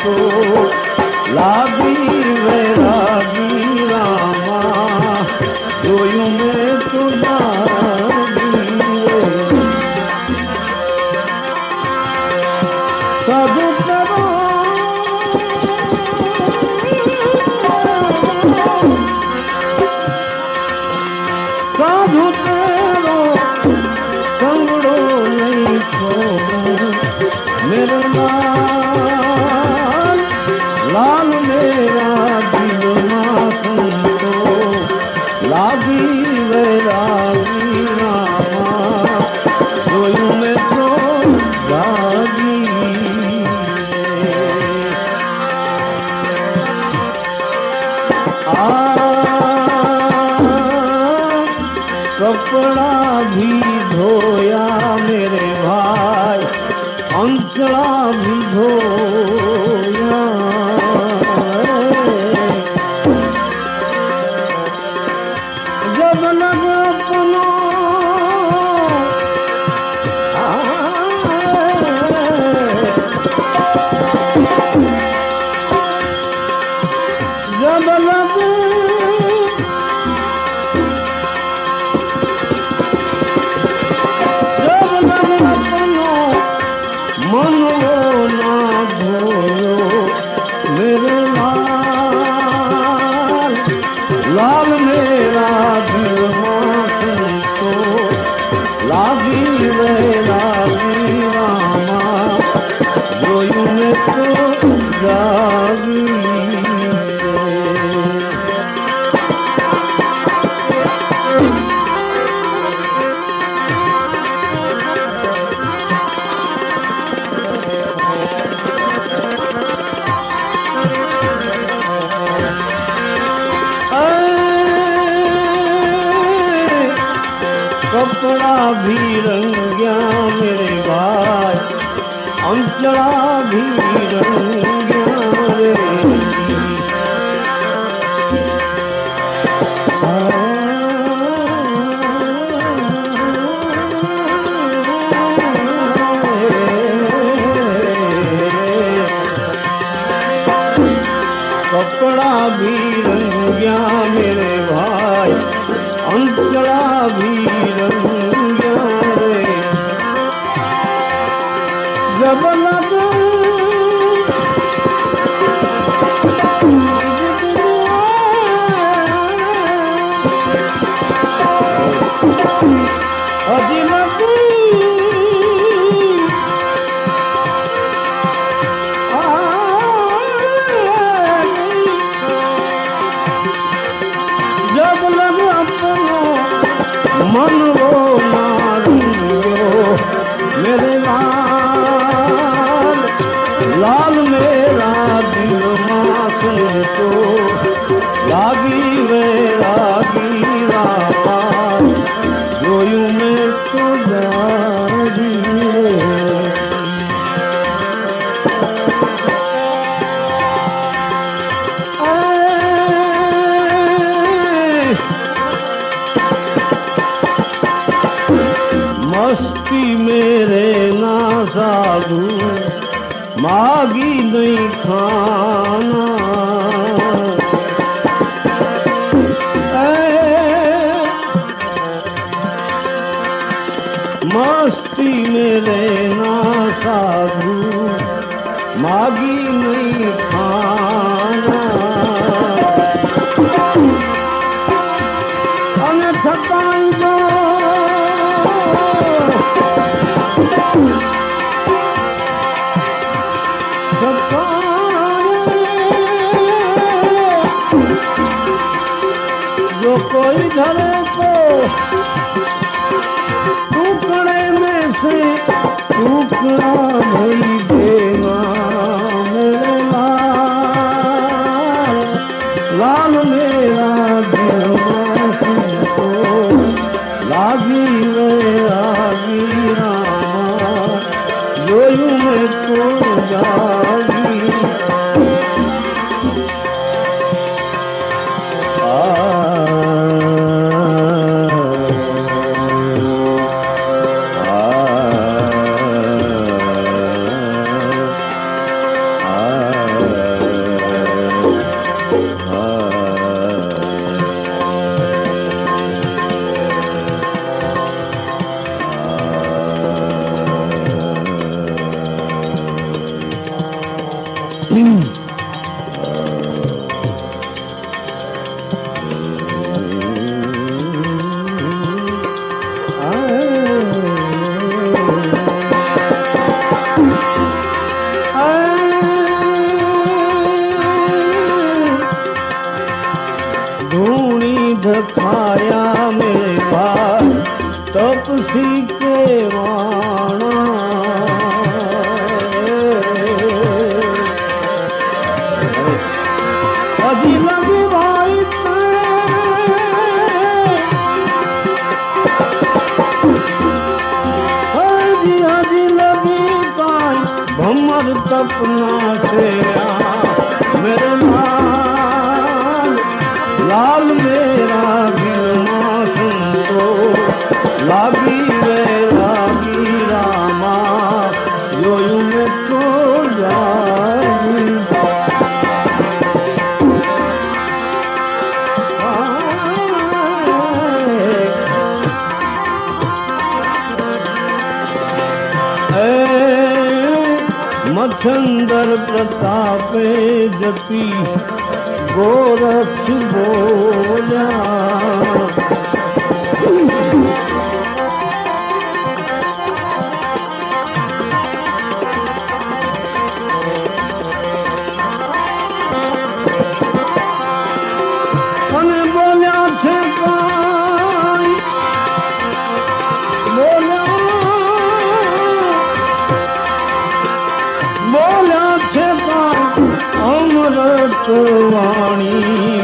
तो लागी वैरागी रामा जोयूं में तो साधु करो साधु तेरो संगड़ो नहीं छोड़ो मेरे लाल लाल मेरा दिल संतो लागी वैरागी रामा जोयूं में तो जागी कपड़ा भी धोया मेरे भाई अंचला भी धोया जब लग अपना जब लग मन वो ना धोयो मेरे लाल लाल मेरा दिल तो लागी वैरागी रामा जोयूं में तो जागी कपड़ा भी रंग्या मेरे भाई अंचला भी रंग्या रे कपड़ा भी रंग्या मेरे भाई अंचला भी रंग्या रे जब लग अजी लगी जब लग अपनो मन वो मारियो मेरे लाल लाल मेरा दिल मासन तो लागी वैरागी रामा जोयूं में तो जागी मस्ती मेरे ना साधु मागी नहीं खाना मस्ती मेरे ना साधु मागी नहीं खाना अन थकाई जो जो कोई धरे को टुकड़े में से टुकड़ा नहीं देना मेरे लाल लाल मेरा दिल तो लागी वैरागी रामा जोयूं में तो जागी તપસી કે વાણા હજી લગી ભાઈ હજી લગી કાંઈ ભમર તપના છે મેરે લાલ મેરા દિલમાં સુનતો લાગી રે લાગી રામા જોયું મેં તો જાગી મચ્છંદર પ્રતાપે જતી ગોરક્ષ બોલ્યા અને બોલ્યા છે કાંઈ બોલ્યા છે કાંઈ અમૃત વાણી